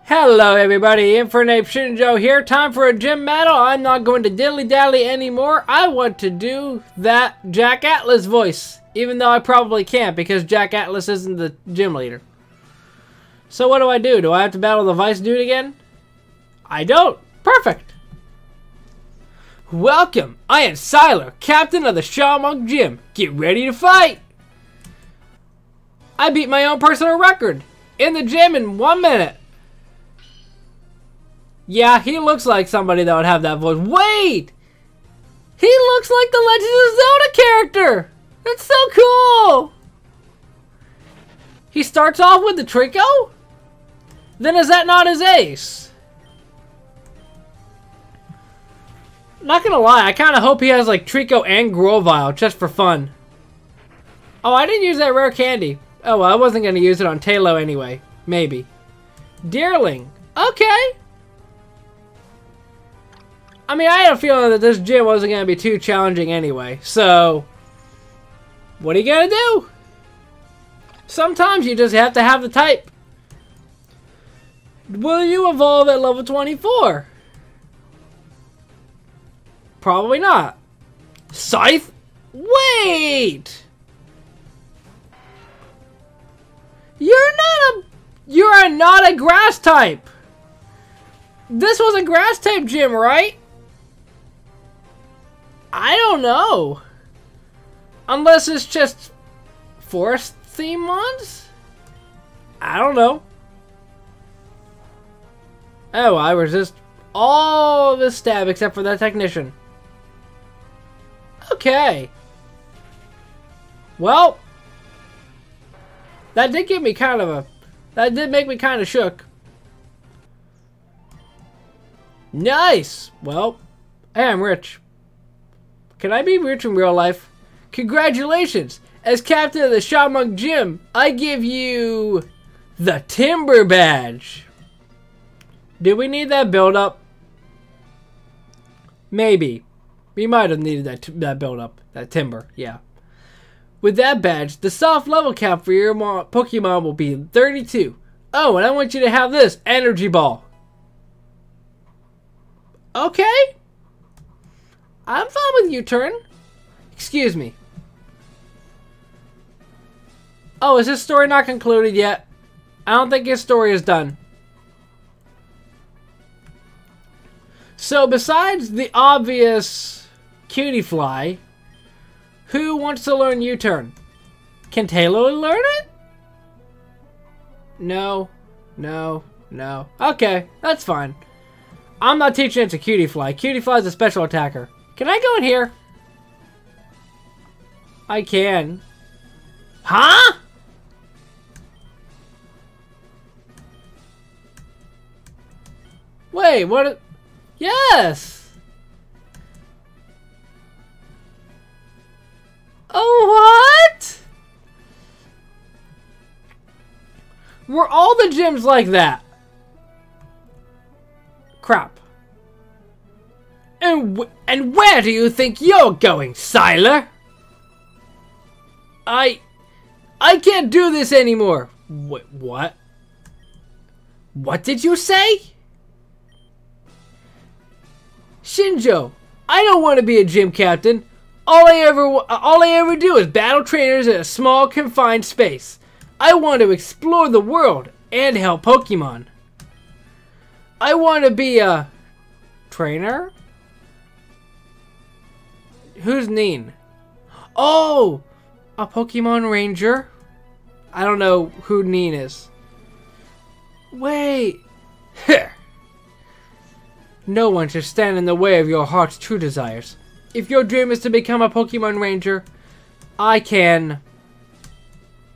Hello everybody, Infernape Shinjo here. Time for a gym battle. I'm not going to dilly-dally anymore. I want to do that Jack Atlas voice. Even though I probably can't because Jack Atlas isn't the gym leader. So what do? Do I have to battle the Vice dude again? I don't. Perfect. Welcome. I am Siler, captain of the Shaman Gym. Get ready to fight. I beat my own personal record in the gym in 1 minute. Yeah, he looks like somebody that would have that voice. Wait! He looks like the Legend of Zelda character! That's so cool! He starts off with the Trico? Then is that not his ace? Not gonna lie, I kinda hope he has like Trico and Grovyle just for fun. Oh, I didn't use that rare candy. Oh well, I wasn't gonna use it on Talo anyway. Maybe. Deerling. Okay! I mean, I had a feeling that this gym wasn't going to be too challenging anyway, so what are you going to do? Sometimes you just have to have the type. Will you evolve at level 24? Probably not. Scythe? Wait! You are not a grass type! This was a grass type gym, right? I don't know. Unless it's just forest theme mons? I don't know. Oh, I resist all this stab except for that technician. Okay. Well, that did give me kind of a... That did make me kind of shook. Nice! Well, hey, I'm rich. Can I be rich in real life? Congratulations! As captain of the Shaman Gym, I give you the Timber Badge. Did we need that build-up? Maybe. We might have needed that build-up. That timber, yeah. With that badge, the soft level cap for your Pokemon will be 32. Oh, and I want you to have this Energy Ball. Okay. I'm fine with U-turn. Excuse me. Oh, is his story not concluded yet? I don't think his story is done. So besides the obvious cutie fly, who wants to learn U-turn? Can Taylor learn it? No. No. No. Okay, that's fine. I'm not teaching it to Cutie Fly. Cutie Fly is a special attacker. Can I go in here? I can. Huh? Wait, what? Yes! Oh, what? Were all the gyms like that? Crap. And where do you think you're going, Siler? I can't do this anymore. What? What did you say? Shinjo, I don't want to be a gym captain. All I ever do is battle trainers in a small confined space. I want to explore the world and help Pokemon. I want to be a trainer? Who's Neen? Oh! A Pokemon Ranger? I don't know who Neen is. Wait! No one should stand in the way of your heart's true desires. If your dream is to become a Pokemon Ranger, I can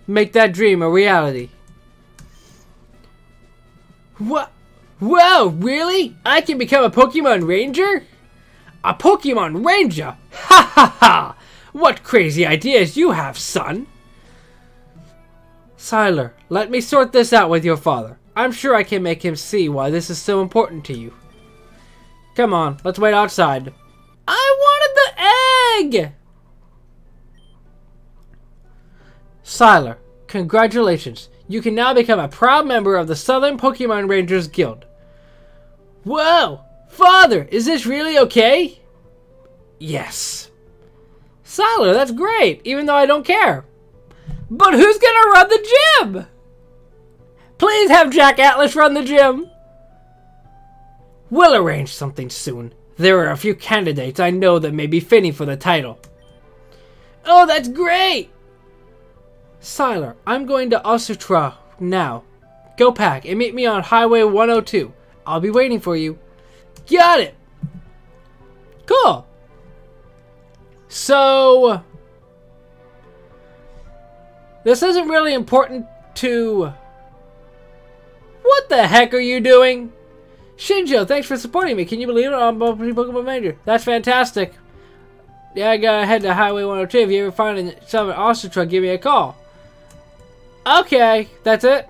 make that dream a reality. What? Whoa, really? I can become a Pokemon Ranger? A Pokemon Ranger? Ha ha ha! What crazy ideas you have, son! Siler, let me sort this out with your father. I'm sure I can make him see why this is so important to you. Come on, let's wait outside. I wanted the egg! Siler, congratulations. You can now become a proud member of the Southern Pokemon Rangers Guild. Whoa! Father, is this really okay? Yes. Siler, that's great, even though I don't care. But who's gonna run the gym? Please have Jack Atlas run the gym. We'll arrange something soon. There are a few candidates I know that may be fitting for the title. Oh, that's great! Siler, I'm going to Osutra now. Go pack and meet me on Highway 102. I'll be waiting for you. Got it! Cool. So, this isn't really important to... What the heck are you doing? Shinjo, thanks for supporting me. Can you believe it? I'm Pokemon Manager. That's fantastic. Yeah, I gotta head to Highway 102. If you ever find some in Osutra, give me a call. Okay, that's it?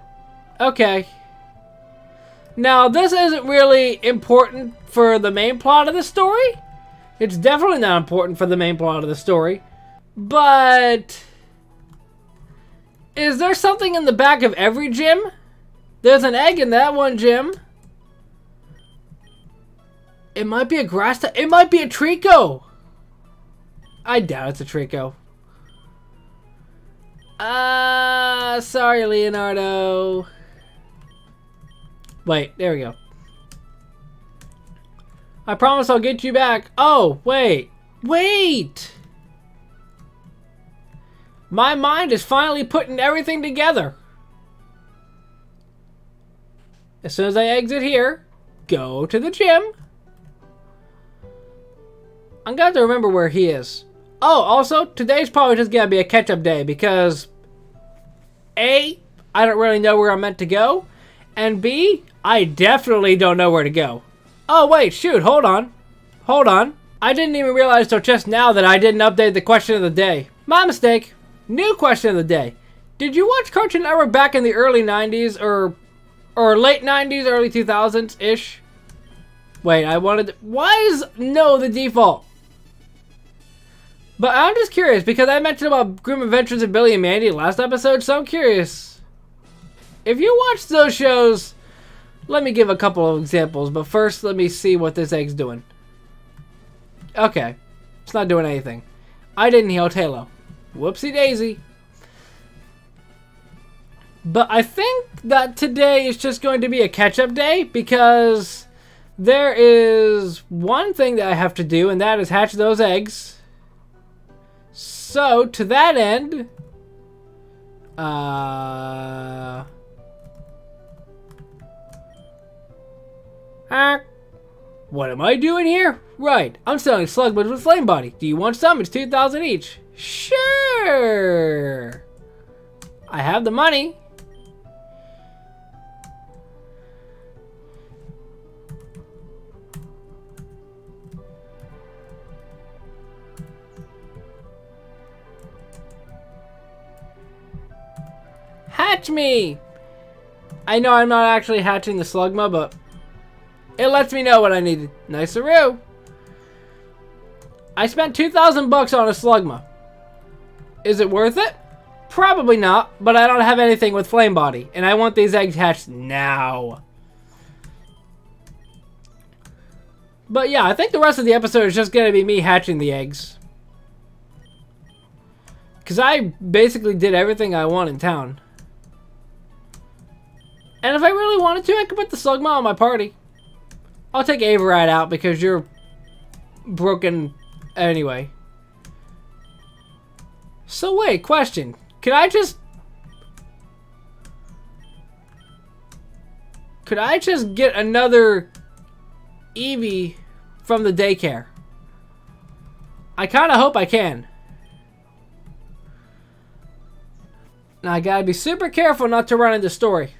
Okay. Now, this isn't really important for the main plot of the story. It's definitely not important for the main plot of the story. But... is there something in the back of every gym? There's an egg in that one gym. It might be a grass type. It might be a Trico. I doubt it's a Trico. Sorry, Leonardo. Wait, there we go. I promise I'll get you back. Oh, wait. Wait! My mind is finally putting everything together. As soon as I exit here, go to the gym. I'm gonna have to remember where he is. Oh, also, today's probably just gonna be a catch-up day because A, I don't really know where I'm meant to go, and B, I definitely don't know where to go. Oh, wait, shoot, hold on. Hold on. I didn't even realize till just now that I didn't update the question of the day. My mistake. New question of the day. Did you watch Cartoon Network back in the early 90s or late 90s, early 2000s-ish? Wait, I wanted to... Why is no the default? But I'm just curious, because I mentioned about Grim Adventures of Billy and Mandy last episode, so I'm curious. If you watch those shows, let me give a couple of examples, but first let me see what this egg's doing. Okay, it's not doing anything. I didn't heal Tailo. Whoopsie daisy. But I think that today is just going to be a catch-up day, because there is one thing that I have to do, and that is hatch those eggs. So, to that end, what am I doing here? Right, I'm selling Slugmas with Flame Body. Do you want some? It's 2,000 each. Sure. I have the money. Hatch me! I know I'm not actually hatching the Slugma, but it lets me know what I needed. Nice-a-roo. I spent 2,000 bucks on a Slugma. Is it worth it? Probably not, but I don't have anything with Flame Body, and I want these eggs hatched now. But yeah, I think the rest of the episode is just going to be me hatching the eggs. Because I basically did everything I want in town. And if I really wanted to, I could put the Slugma on my party. I'll take Averite out because you're broken anyway. So wait, question. Could I just get another Eevee from the daycare? I kind of hope I can. Now I gotta be super careful not to run into story.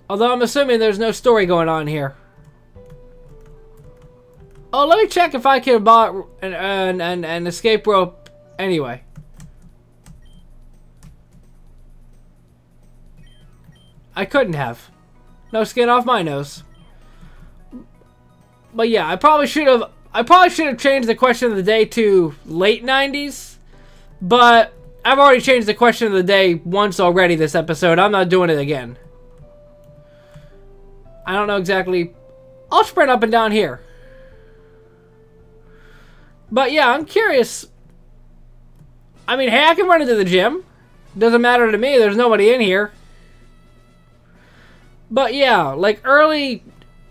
Although I'm assuming there's no story going on here. Oh, let me check if I can buy an escape rope anyway. I couldn't have. No skin off my nose. But yeah, I probably should have changed the question of the day to late 90s. But I've already changed the question of the day once already this episode. I'm not doing it again. I don't know exactly. I'll sprint up and down here. But yeah, I'm curious. I mean, hey, I can run into the gym. Doesn't matter to me. There's nobody in here. But yeah, like late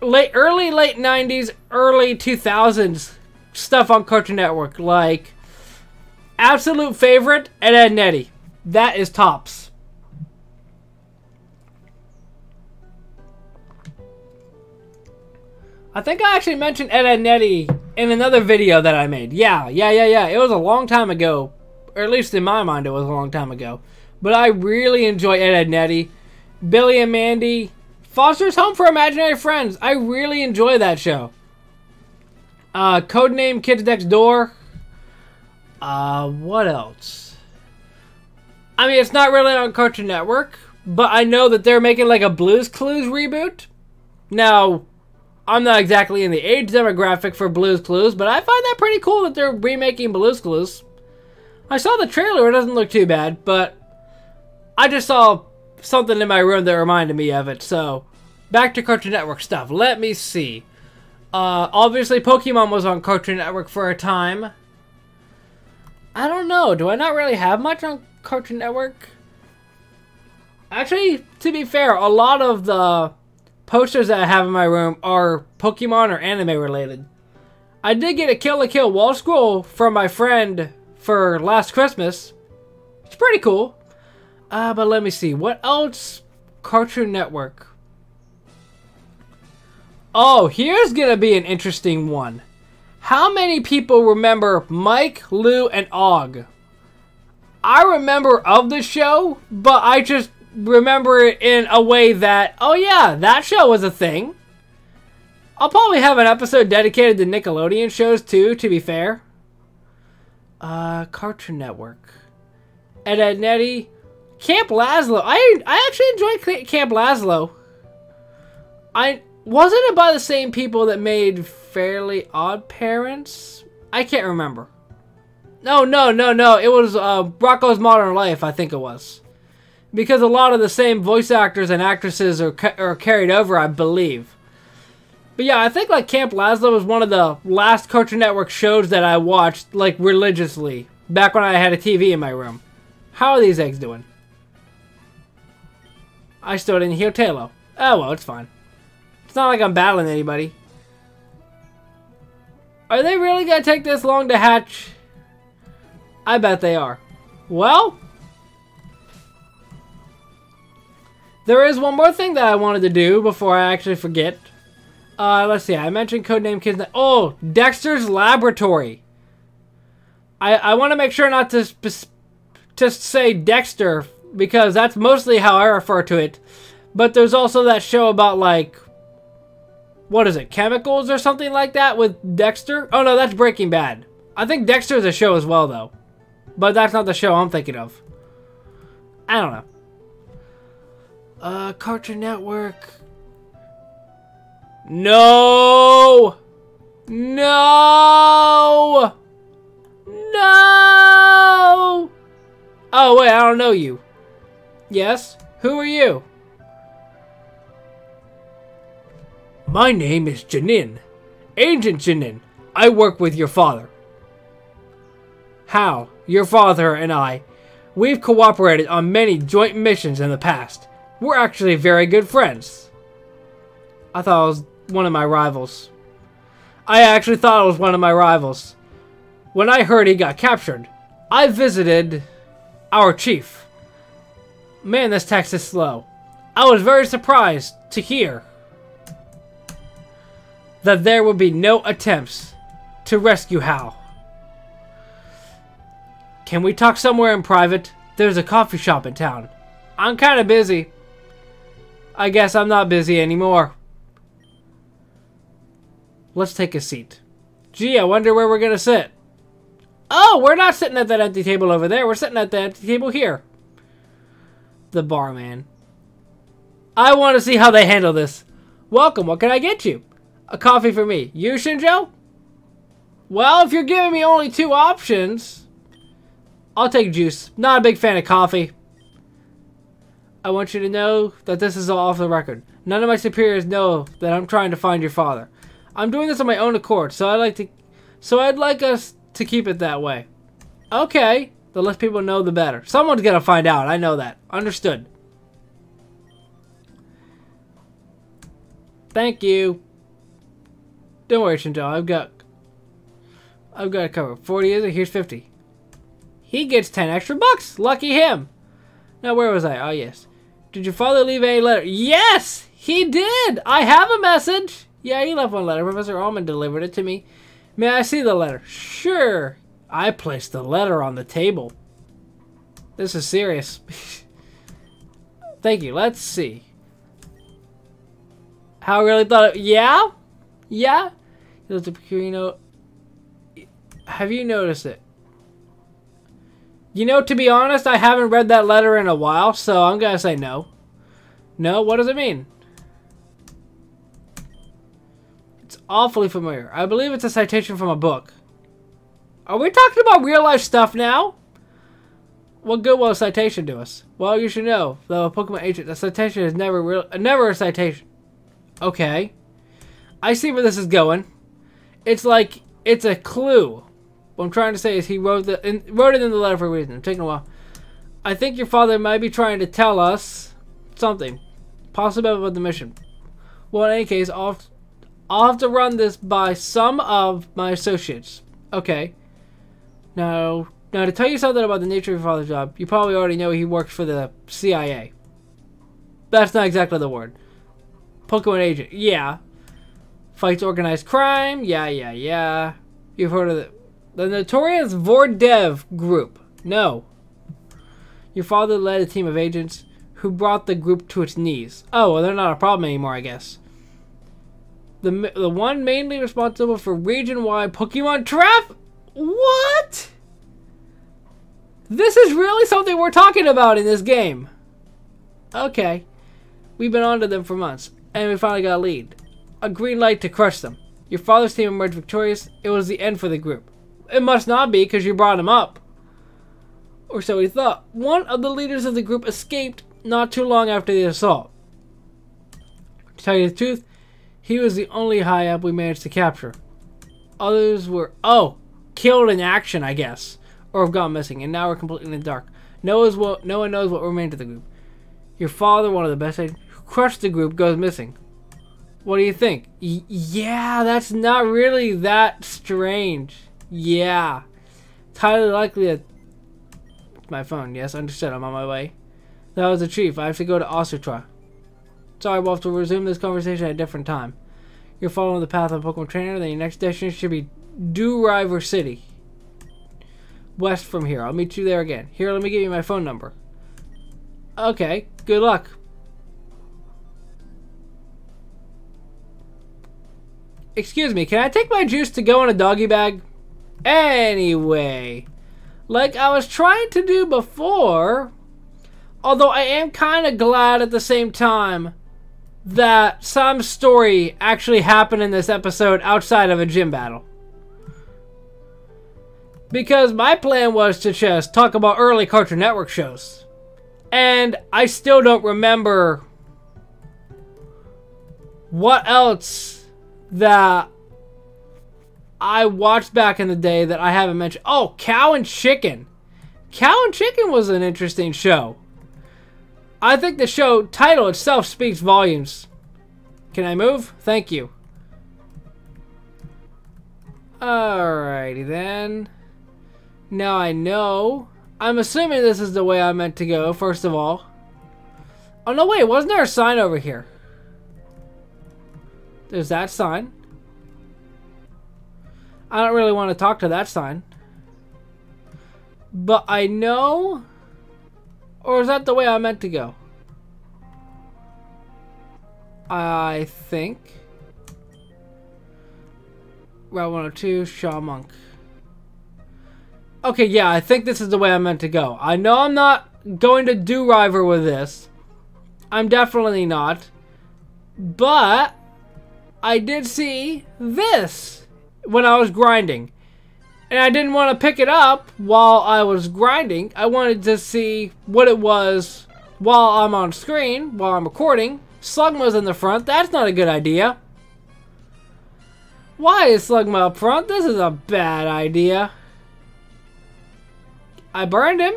90s, early 2000s stuff on Cartoon Network. Like, absolute favorite, Ed, Edd n Eddy. That is tops. I think I actually mentioned Ed, Edd n Eddy in another video that I made. Yeah. It was a long time ago. Or at least in my mind, it was a long time ago. But I really enjoy Ed, Edd n Eddy. Billy and Mandy. Foster's Home for Imaginary Friends. I really enjoy that show. Codename Kids Next Door. What else? I mean, it's not really on Cartoon Network. But I know that they're making like a Blue's Clues reboot. Now, I'm not exactly in the age demographic for Blue's Clues. But I find that pretty cool that they're remaking Blue's Clues. I saw the trailer. It doesn't look too bad. But I just saw something in my room that reminded me of it. So, back to Cartoon Network stuff. Let me see. Obviously, Pokemon was on Cartoon Network for a time. I don't know. Do I not really have much on Cartoon Network? Actually, to be fair, a lot of the posters that I have in my room are Pokemon or anime related. I did get a Kill la Kill wall scroll from my friend for last Christmas. It's pretty cool. But let me see. What else? Cartoon Network. Oh, here's gonna be an interesting one. How many people remember Mike, Lou, and Og? I remember of the show, but I just remember it in a way that, oh yeah, that show was a thing. I'll probably have an episode dedicated to Nickelodeon shows too, to be fair. Cartoon Network. Ed, Edd n Eddy. Camp Lazlo. I actually enjoyed Camp Lazlo. Wasn't it by the same people that made Fairly Odd Parents? I can't remember. No. It was Rocko's Modern Life, I think it was. Because a lot of the same voice actors and actresses are carried over, I believe. But yeah, I think like Camp Lazlo was one of the last Cartoon Network shows that I watched like religiously. Back when I had a TV in my room. How are these eggs doing? I still didn't hear Taylor. Oh well, it's fine. It's not like I'm battling anybody. Are they really gonna take this long to hatch? I bet they are. Well, there is one more thing that I wanted to do before I actually forget. Let's see. I mentioned Codename Kids. Oh, Dexter's Laboratory. I want to make sure not to just say Dexter, because that's mostly how I refer to it. But there's also that show about, like, what is it, chemicals or something like that with Dexter? Oh no, that's Breaking Bad. I think Dexter's a show as well, though. But that's not the show I'm thinking of. I don't know. Cartoon Network. No! No! No! Oh, wait, I don't know you. Yes? Who are you? My name is Janin. Agent Janin. I work with your father. How? Your father and I. We've cooperated on many joint missions in the past. We're actually very good friends. I thought it was one of my rivals. I actually thought it was one of my rivals. When I heard he got captured, I visited our chief. Man, this text is slow. I was very surprised to hear that there would be no attempts to rescue Hal. Can we talk somewhere in private? There's a coffee shop in town. I'm kind of busy. I guess I'm not busy anymore. Let's take a seat. Gee, I wonder where we're gonna sit. Oh, we're not sitting at that empty table over there. We're sitting at the empty table here. The barman. I want to see how they handle this. Welcome, what can I get you? A coffee for me. You, Shinjo? Well, if you're giving me only two options, I'll take juice. Not a big fan of coffee. I want you to know that this is all off the record. None of my superiors know that I'm trying to find your father. I'm doing this on my own accord, so I'd like us to keep it that way. Okay. The less people know, the better. Someone's gonna find out. I know that. Understood. Thank you. Don't worry, Shinjo. I've got it covered. 40 is it? Here's 50. He gets 10 extra bucks. Lucky him. Now, where was I? Oh, yes. Did your father leave a letter? Yes, he did. I have a message. Yeah, he left one letter. Professor Almond delivered it to me. May I see the letter? Sure. I placed the letter on the table. This is serious. Thank you. Let's see. How I really thought it... Yeah? Yeah? Have you noticed it? You know, to be honest, I haven't read that letter in a while, so I'm gonna say no. No? What does it mean? It's awfully familiar. I believe it's a citation from a book. Are we talking about real life stuff now? What good will a citation do us? Well, you should know, though a Pokemon agent, a citation is never a citation. Okay. I see where this is going. It's like, it's a clue. What I'm trying to say is he wrote it in the letter for a reason. I'm taking a while. I think your father might be trying to tell us something. Possibly about the mission. Well, in any case, I'll have to run this by some of my associates. Okay. Now, to tell you something about the nature of your father's job, you probably already know he works for the CIA. That's not exactly the word. Pokemon agent. Yeah. Fights organized crime. Yeah. You've heard of the notorious Vordev group. No. Your father led a team of agents who brought the group to its knees. Oh, well, they're not a problem anymore, I guess. The one mainly responsible for region-wide Pokemon trap? What? This is really something we're talking about in this game. Okay. We've been on to them for months, and we finally got a lead. A green light to crush them. Your father's team emerged victorious. It was the end for the group. It must not be, because you brought him up. Or so he thought. One of the leaders of the group escaped not too long after the assault. To tell you the truth, he was the only high-up we managed to capture. Others were, killed in action, I guess. Or have gone missing, and now we're completely in the dark. No one knows what remained of the group. Your father, one of the best agents who crushed the group, goes missing. What do you think? Yeah, that's not really that strange. Yeah. It's highly likely that... It's my phone. Yes, understood. I'm on my way. That was the chief. I have to go to Osutra. Sorry, we'll have to resume this conversation at a different time. You're following the path of a Pokemon trainer, then your next destination should be River City. West from here. I'll meet you there again. Here, let me give you my phone number. Okay, good luck. Excuse me, can I take my juice to go in a doggy bag? Anyway, like I was trying to do before, although I am kind of glad at the same time that some story actually happened in this episode outside of a gym battle. Because my plan was to just talk about early Cartoon Network shows. And I still don't remember what else that I watched back in the day that I haven't mentioned. Oh, Cow and Chicken. Cow and Chicken was an interesting show. I think the show title itself speaks volumes. Can I move? Thank you. Alrighty then. Now I know. I'm assuming this is the way I meant to go, first of all. Oh, no, wait. Wasn't there a sign over here? There's that sign. I don't really want to talk to that sign. But I know... Or is that the way I meant to go? I think. Route 102, Shaw Monk. Okay, yeah, I think this is the way I meant to go. I know I'm not going to do River with this. I'm definitely not. But I did see this when I was grinding. And I didn't want to pick it up while I was grinding. I wanted to see what it was while I'm on screen, while I'm recording. Slugma's in the front. That's not a good idea. Why is Slugma up front? This is a bad idea. I burned him.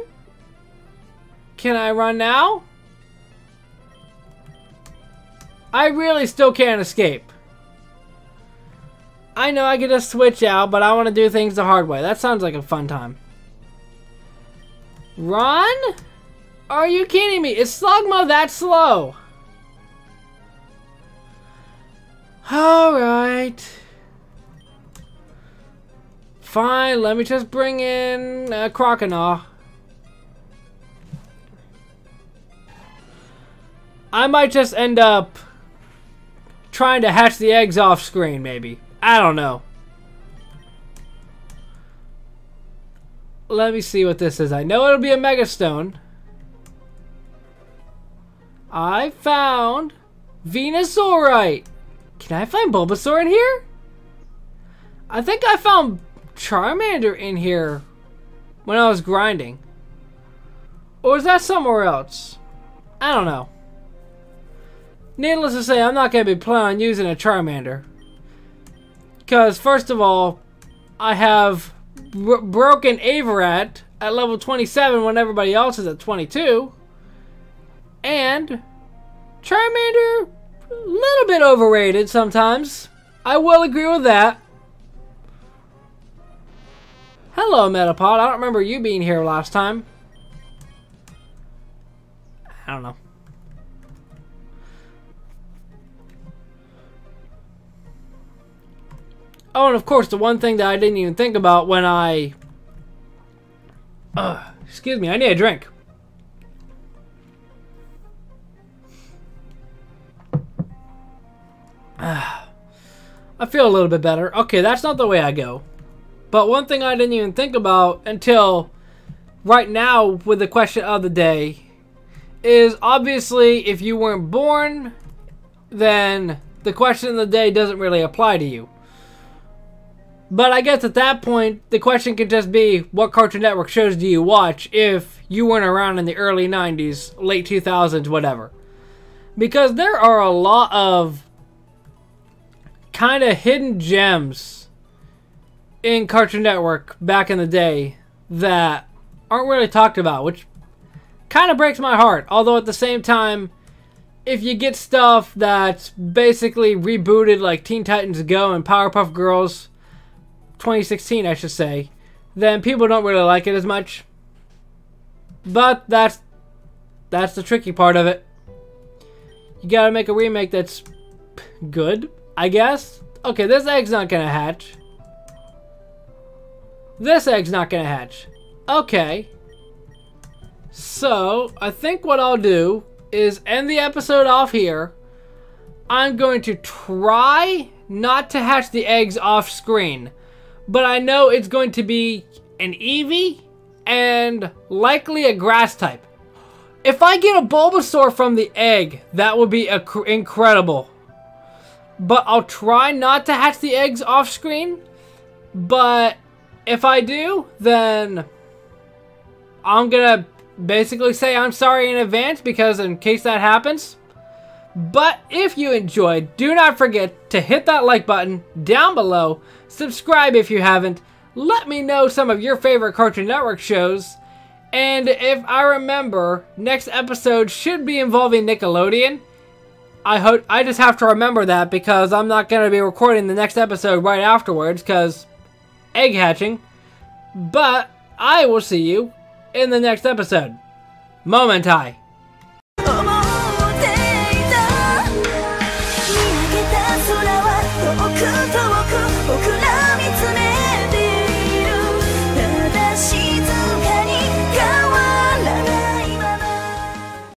Can I run now? I really still can't escape. I know I could just switch out, but I want to do things the hard way. That sounds like a fun time. Run? Are you kidding me? Is Slugma that slow? Alright. Fine, let me just bring in Croconaw. I might just end up trying to hatch the eggs off screen, maybe. I don't know. Let me see what this is. I know it'll be a Mega Stone. I found Venusaurite. Can I find Bulbasaur in here? I think I found Charmander in here when I was grinding. Or is that somewhere else? I don't know. Needless to say, I'm not going to be planning on using a Charmander. Because, first of all, I have broken Avarat at level 27 when everybody else is at 22. And Charmander, a little bit overrated sometimes. I will agree with that. Hello, Metapod. I don't remember you being here last time. I don't know. Oh, and of course, the one thing that I didn't even think about when I... excuse me, I need a drink. I feel a little bit better. Okay, that's not the way I go. But one thing I didn't even think about until right now with the question of the day is obviously if you weren't born, then the question of the day doesn't really apply to you. But I guess at that point, the question could just be, what Cartoon Network shows do you watch if you weren't around in the early 90s, late 2000s, whatever. Because there are a lot of kind of hidden gems in Cartoon Network back in the day that aren't really talked about, which kind of breaks my heart. Although at the same time, if you get stuff that's basically rebooted like Teen Titans Go and Powerpuff Girls 2016, I should say, then people don't really like it as much. But that's the tricky part of it. You gotta make a remake that's good, I guess. Okay, this egg's not gonna hatch. This egg's not gonna hatch. Okay. So, I think what I'll do is end the episode off here. I'm going to try not to hatch the eggs off screen. But I know it's going to be an Eevee and likely a grass type. If I get a Bulbasaur from the egg, that would be incredible. But I'll try not to hatch the eggs off screen. But if I do, then I'm going to basically say I'm sorry in advance because in case that happens. But if you enjoyed, do not forget to hit that like button down below. Subscribe if you haven't. Let me know some of your favorite Cartoon Network shows. And if I remember, next episode should be involving Nickelodeon. I just have to remember that because I'm not going to be recording the next episode right afterwards because egg hatching. But I will see you in the next episode. Momentai.